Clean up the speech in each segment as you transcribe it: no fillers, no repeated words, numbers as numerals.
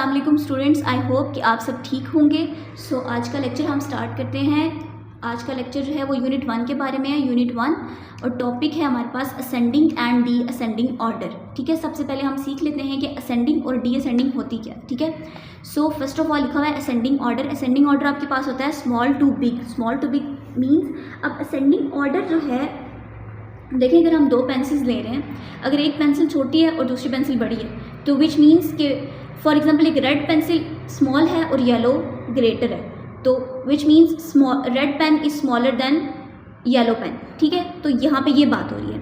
अस्सलाम वालेकुम students, I hope कि आप सब ठीक होंगे। सो आज का लेक्चर हम स्टार्ट करते हैं। आज का लेक्चर जो है वो यूनिट 1 के बारे में है, यूनिट 1, और टॉपिक है हमारे पास ascending and descending order. ठीक है, सबसे पहले हम सीख लेते हैं कि असेंडिंग और डी असेंडिंग होती क्या। ठीक है, सो फर्स्ट ऑफ ऑल लिखा हुआ है असेंडिंग ऑर्डर। असेंडिंग ऑर्डर आपके पास होता है small to big. Small to big means अब असेंडिंग ऑर्डर जो है, देखिए अगर हम दो पेंसिल्स ले रहे हैं, अगर एक पेंसिल छोटी है और दूसरी पेंसिल बड़ी है, तो विच मीन्स कि फॉर एग्जांपल एक रेड पेंसिल स्मॉल है और येलो ग्रेटर है, तो which means red pen is smaller than yellow pen. ठीक है, तो यहाँ पे ये बात हो रही है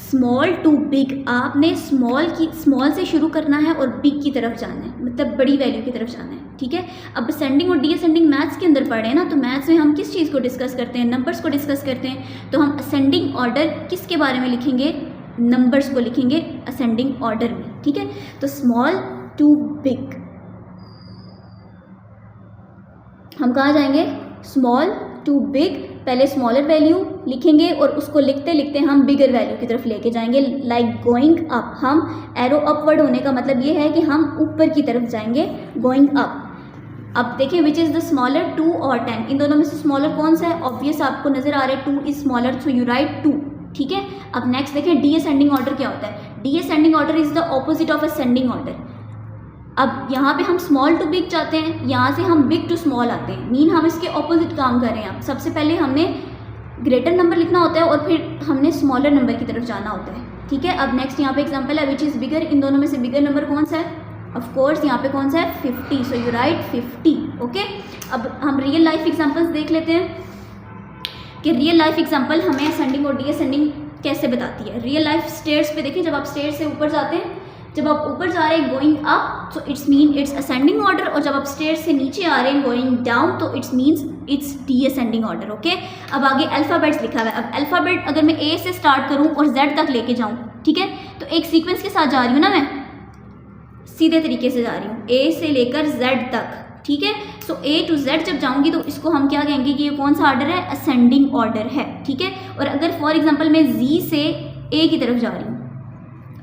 स्मॉल टू बिग। आपने स्मॉल से शुरू करना है और बिग की तरफ जाना है, मतलब बड़ी वैल्यू की तरफ जाना है। ठीक है, अब असेंडिंग और डी असेंडिंग मैथ्स के अंदर पढ़े हैं ना, तो मैथ्स में हम किस चीज़ को डिस्कस करते हैं, नंबर्स को डिस्कस करते हैं। तो हम असेंडिंग ऑर्डर किसके बारे में लिखेंगे, नंबर्स को लिखेंगे असेंडिंग ऑर्डर में। ठीक है, तो स्मॉल टू बिग हम कहाँ जाएंगे, स्मॉल टू बिग, पहले स्मॉलर वैल्यू लिखेंगे और उसको लिखते लिखते हम बिगर वैल्यू की तरफ लेके जाएंगे, लाइक गोइंग अप। हम एरो अपवर्ड होने का मतलब ये है कि हम ऊपर की तरफ जाएंगे, गोइंग अप। अब देखिए विच इज़ द स्मॉलर, 2 और 10, इन दोनों में से स्मॉलर कौन सा है, ऑब्वियस आपको नजर आ रहा है 2 is smaller, so you write 2। ठीक है, अब नेक्स्ट देखें डी असेंडिंग ऑर्डर क्या होता है। D ascending order is the opposite of ascending order. अब यहाँ पे हम स्मॉल टू बिग जाते हैं, यहाँ से हम बिग टू स्मॉल आते हैं, मीन हम इसके ऑपोजिट काम कर रहे हैं। अब सबसे पहले हमने ग्रेटर नंबर लिखना होता है और फिर हमने स्मॉलर नंबर की तरफ जाना होता है। ठीक है, अब नेक्स्ट यहाँ पे एग्जांपल है विच इज़ बिगर, इन दोनों में से बिगर नंबर कौन सा है, ऑफ कोर्स यहाँ पे कौन सा है, 50, सो यू राइट 50। ओके, अब हम रियल लाइफ एग्जाम्पल्स देख लेते हैं कि रियल लाइफ एग्जाम्पल हमें असेंडिंग और डी असेंडिंग कैसे बताती है। रियल लाइफ स्टेयर्स पे देखिए, जब आप स्टेयर्स से ऊपर जाते हैं, जब आप ऊपर जा रहे हैं गोइंग अप, तो it's mean it's ascending order, और जब आप स्टेयर्स से नीचे आ रहे हैं गोइंग डाउन, तो it's means it's D ascending order. Okay, अब आगे अल्फ़ाबेट्स लिखा हुआ है। अब अल्फ़ाबेट अगर मैं ए से स्टार्ट करूं और जेड तक लेके जाऊं, ठीक है, तो एक सीक्वेंस के साथ जा रही हूँ ना, मैं सीधे तरीके से जा रही हूँ ए से लेकर जेड तक। ठीक है, सो ए टू जेड जब जाऊंगी तो इसको हम क्या कहेंगे कि ये कौन सा ऑर्डर है, असेंडिंग ऑर्डर है। ठीक है, और अगर फॉर एग्जांपल मैं जी से ए की तरफ जा रही हूँ,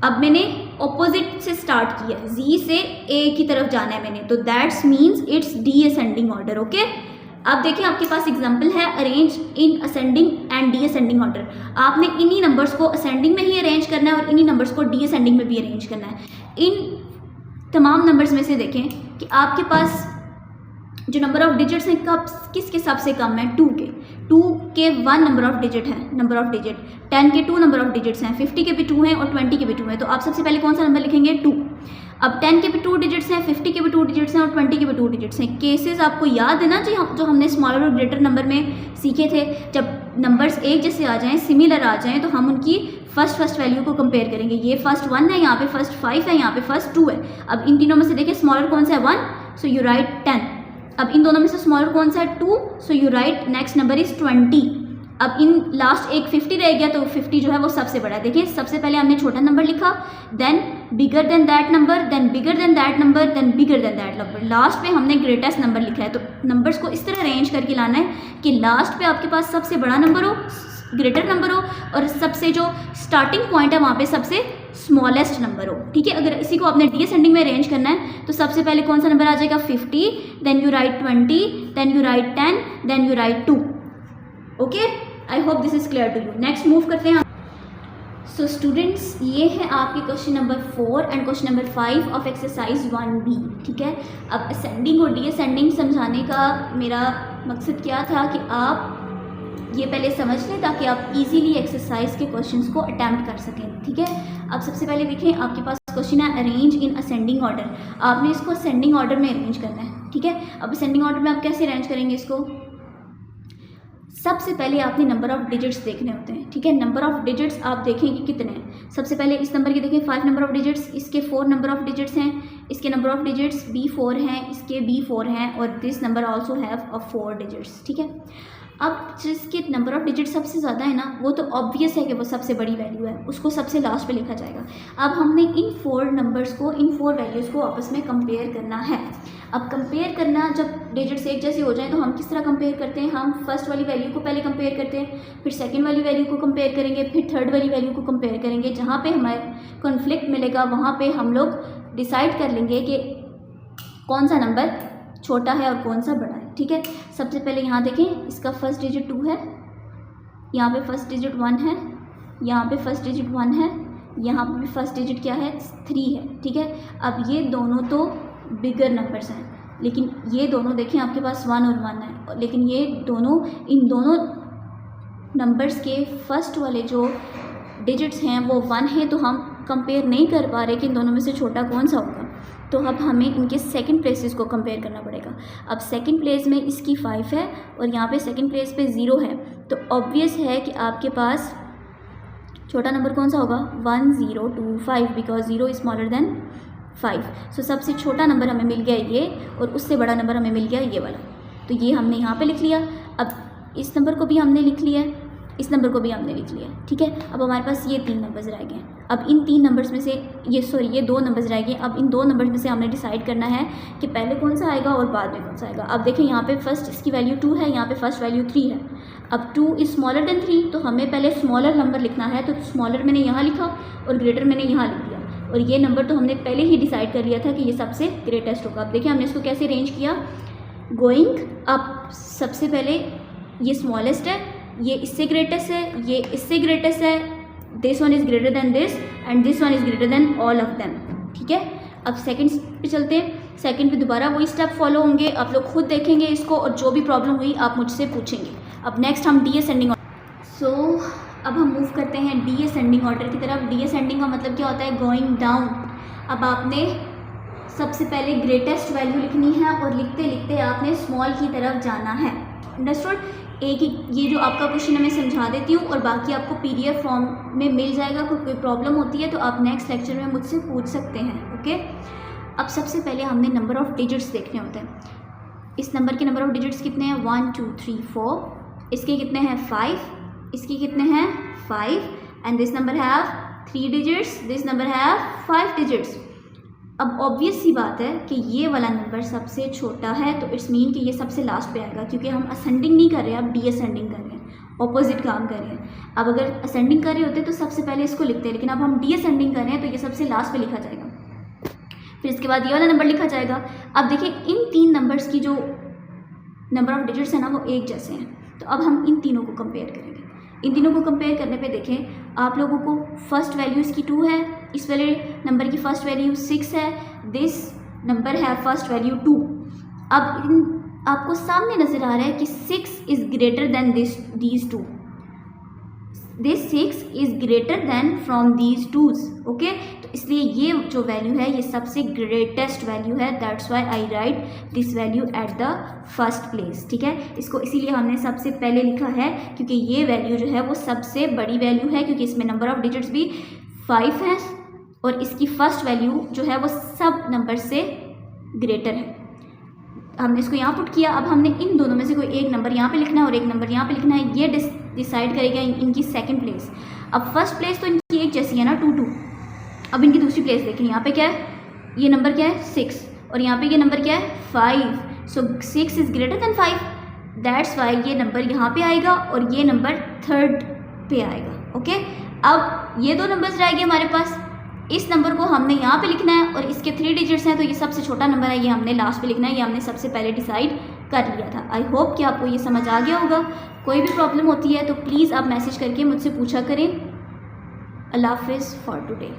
अब मैंने ऑपोजिट से स्टार्ट किया, जी से ए की तरफ जाना है मैंने, तो that's means it's D ascending order. Okay, अब देखिए आपके पास एग्जांपल है arrange in ascending and descending order. आपने इन्हीं नंबर्स को असेंडिंग में ही अरेंज करना है और इन्हीं नंबर्स को डी असेंडिंग में भी अरेंज करना है। इन तमाम नंबर्स में से देखें कि आपके पास जो नंबर ऑफ डिजिट्स हैं कब किसके हिसाब से कम है, 2 के 1 नंबर ऑफ डिजिट है, नंबर ऑफ डिजिट, 10 के 2 नंबर ऑफ डिजिट्स हैं, 50 के भी 2 हैं और 20 के भी 2 हैं। तो आप सबसे पहले कौन सा नंबर लिखेंगे, 2। अब 10 के भी 2 डिजिट्स हैं, 50 के भी 2 डिजिट्स हैं और 20 के भी 2 डिजिट्स हैं। केसेस आपको याद है ना जी, जो हमने स्मॉलर और ग्रेटर नंबर में सीखे थे, जब नंबर्स एक जैसे आ जाएं, सिमिलर आ जाएं, तो हम उनकी फर्स्ट वैल्यू को कंपेयर करेंगे। ये फर्स्ट 1 है, यहाँ पे फर्स्ट 5 है, यहाँ पे फर्स्ट 2 है। अब इन तीनों में से देखिए स्मॉलर कौन सा है, 1, सो यू राइट 10। अब इन दोनों में से स्मॉलर कौन सा है, 2, so you right next number is 20। अब इन लास्ट एक 50 रह गया, तो 50 जो है वो सबसे बड़ा है। देखिए सबसे पहले हमने छोटा नंबर लिखा, then bigger than that number, then bigger than that number, then bigger than that number, last पे हमने ग्रेटेस्ट नंबर लिखा है। तो नंबर्स को इस तरह अरेंज करके लाना है कि लास्ट पे आपके पास सबसे बड़ा नंबर हो, ग्रेटर नंबर हो, और सबसे जो स्टार्टिंग पॉइंट है वहाँ पे सबसे स्मॉलेस्ट नंबर हो। ठीक है, अगर इसी को आपने डी असेंडिंग में अरेंज करना है, तो सबसे पहले कौन सा नंबर आ जाएगा, 50, then you write 20, then you write 10, then you write 2। Okay, I hope this is clear to you. Next move करते हैं। सो स्टूडेंट्स, ये है आपके question number 4 and question number 5 of exercise 1B। ठीक है, अब असेंडिंग और डी असेंडिंग समझाने का मेरा मकसद क्या था कि आप ये पहले समझ लें ताकि आप इजीली एक्सरसाइज के क्वेश्चंस को अटैम्प्ट कर सकें। ठीक है, अब सबसे पहले देखें आपके पास क्वेश्चन है अरेंज इन असेंडिंग ऑर्डर। आपने इसको असेंडिंग ऑर्डर में अरेंज करना है। ठीक है, अब असेंडिंग ऑर्डर में आप कैसे अरेंज करेंगे इसको, सबसे पहले आपने नंबर ऑफ डिजिट्स देखने होते हैं। ठीक है, नंबर ऑफ डिजिट्स आप देखेंगे कितने हैं। सबसे पहले इस नंबर की देखें 5 नंबर ऑफ डिजिट्स, इसके 4 नंबर ऑफ डिजिट्स हैं, इसके नंबर ऑफ डिजिट्स B4 हैं, इसके B4 हैं, और this number also have 4 digits. ठीक है, अब जिसके नंबर ऑफ डिजिट सबसे ज़्यादा है ना, वो तो ऑब्वियस है कि वो सबसे बड़ी वैल्यू है, उसको सबसे लास्ट पे लिखा जाएगा। अब हमने इन 4 नंबर्स को, इन 4 वैल्यूज़ को आपस में कंपेयर करना है। अब कंपेयर करना, जब डिजिट्स एक जैसे हो जाए तो हम किस तरह कंपेयर करते हैं, हम फर्स्ट वाली वैल्यू को पहले कंपेयर करते हैं, फिर सेकंड वाली वैल्यू को कंपेयर करेंगे, फिर थर्ड वाली वैल्यू को कंपेयर करेंगे। जहाँ पे हमारे कॉन्फ्लिक्ट मिलेगा वहाँ पे हम लोग डिसाइड कर लेंगे कि कौन सा नंबर छोटा है और कौन सा बड़ा है, ठीक है। सबसे पहले यहाँ देखें, इसका फर्स्ट डिजिट 2 है, यहाँ पे फर्स्ट डिजिट 1 है, यहाँ पे फर्स्ट डिजिट 1 है, यहाँ पे भी फर्स्ट डिजिट क्या है 3 है, ठीक है। अब ये दोनों तो बिगर नंबर्स हैं, लेकिन ये दोनों देखें आपके पास 1 और 1 है, लेकिन ये दोनों इन दोनों नंबर्स के फर्स्ट वाले जो डिजिट्स हैं वो 1 है, तो हम कंपेयर नहीं कर पा रहे कि इन दोनों में से छोटा कौन सा होगा। तो अब हमें इनके सेकंड प्लेसेस को कंपेयर करना पड़ेगा। अब सेकंड प्लेस में इसकी 5 है और यहाँ पे सेकंड प्लेस पे 0 है, तो ऑब्वियस है कि आपके पास छोटा नंबर कौन सा होगा 1 0 2 5, बिकॉज 0 इज स्मॉलर देन 5। सो सबसे छोटा नंबर हमें मिल गया ये, और उससे बड़ा नंबर हमें मिल गया ये वाला। तो ये हमने यहाँ पे लिख लिया। अब इस नंबर को भी हमने लिख लिया है, इस नंबर को भी हमने लिख लिया, ठीक है। अब हमारे पास ये 3 नंबर्स रह गए। अब इन 3 नंबर्स में से ये 2 नंबर्स रह गए। अब इन 2 नंबर्स में से हमने डिसाइड करना है कि पहले कौन सा आएगा और बाद में कौन सा आएगा। अब देखें, यहाँ पे फर्स्ट इसकी वैल्यू 2 है, यहाँ पे फर्स्ट वैल्यू 3 है। अब 2 इज़ स्मॉलर देन 3, तो हमें पहले स्मॉलर नंबर लिखना है, तो स्मॉलर मैंने यहाँ लिखा और ग्रेटर मैंने यहाँ लिख दिया, और ये नंबर तो हमने पहले ही डिसाइड कर लिया था कि ये सबसे ग्रेटेस्ट होगा। अब देखिए हमने इसको कैसे अरेंज किया, गोइंग अप। सबसे पहले ये स्मॉलेस्ट है, ये इससे ग्रेटेस्ट है, ये इससे ग्रेटेस्ट है, this one is greater than this and this one is greater than all of them, ठीक है। अब सेकंड पे चलते हैं। सेकंड पे दोबारा वही स्टेप फॉलो होंगे, आप लोग खुद देखेंगे इसको, और जो भी प्रॉब्लम हुई आप मुझसे पूछेंगे। अब नेक्स्ट हम डी असेंडिंग अब हम मूव करते हैं डी असेंडिंग ऑर्डर की तरफ। डी असेंडिंग का मतलब क्या होता है, गोइंग डाउन। अब आपने सबसे पहले ग्रेटेस्ट वैल्यू लिखनी है और लिखते लिखते आपने स्मॉल की तरफ जाना है। अंडरस्टूड। एक ये जो आपका क्वेश्चन है मैं समझा देती हूँ, और बाकी आपको PDF फॉर्म में मिल जाएगा। कोई प्रॉब्लम होती है तो आप नेक्स्ट लेक्चर में मुझसे पूछ सकते हैं, ओके। अब सबसे पहले हमने नंबर ऑफ़ डिजिट्स देखने होते हैं। इस नंबर के नंबर ऑफ़ डिजिट्स कितने हैं 1 2 3 4, इसके कितने हैं 5, इसके कितने हैं 5, and this number have 3 digits, this number have 5 digits. अब ऑब्वियस सी बात है कि ये वाला नंबर सबसे छोटा है, तो इट्स मीन कि ये सबसे लास्ट पे आएगा, क्योंकि हम असेंडिंग नहीं कर रहे हैं, अब डी असेंडिंग कर रहे हैं, ऑपोजिट काम कर रहे हैं। अब अगर असेंडिंग कर रहे होते तो सबसे पहले इसको लिखते हैं, लेकिन अब हम डी असेंडिंग कर रहे हैं तो ये सबसे लास्ट पे लिखा जाएगा, फिर इसके बाद ये वाला नंबर लिखा जाएगा। अब देखिए इन 3 नंबर्स की जो नंबर ऑफ डिजिट्स है ना वो एक जैसे हैं, तो अब हम इन तीनों को कंपेयर करेंगे। इन तीनों को कंपेयर करने पे देखें आप लोगों को फर्स्ट वैल्यू इसकी 2 है, इस वाले नंबर की फर्स्ट वैल्यू 6 है, दिस नंबर है फर्स्ट वैल्यू 2। अब आपको सामने नज़र आ रहा है कि 6 is greater than these 2, this 6 is greater than from these 2s, okay. तो इसलिए ये जो वैल्यू है ये सबसे ग्रेटेस्ट वैल्यू है, that's why I right this value at the first place, ठीक है। इसको इसीलिए हमने सबसे पहले लिखा है क्योंकि ये वैल्यू जो है वो सबसे बड़ी वैल्यू है, क्योंकि इसमें नंबर ऑफ डिजिट्स भी 5 है और इसकी फर्स्ट वैल्यू जो है वो सब नंबर से ग्रेटर है। हमने इसको यहाँ पुट किया। अब हमने इन दोनों में से कोई एक नंबर यहाँ पे लिखना है और एक नंबर यहाँ पे लिखना है, ये डिसाइड करेगा इनकी सेकंड प्लेस। अब फर्स्ट प्लेस तो इनकी एक जैसी है ना 2 2। अब इनकी दूसरी प्लेस देखें, यहाँ पे क्या है, ये नंबर क्या है 6 और यहाँ पे ये नंबर क्या है 5। सो 6 is greater than 5, that's why ये नंबर यहाँ पे आएगा और ये नंबर थर्ड पे आएगा, ओके। अब ये 2 नंबर्स रह गए हमारे पास, इस नंबर को हमने यहाँ पे लिखना है और इसके 3 डिजिट्स हैं, तो ये सबसे छोटा नंबर है, ये हमने लास्ट पे लिखना है, ये हमने सबसे पहले डिसाइड कर लिया था। आई होप कि आपको ये समझ आ गया होगा। कोई भी प्रॉब्लम होती है तो प्लीज़ आप मैसेज करके मुझसे पूछा करें। अल्लाह हाफिज़ फॉर टुडे।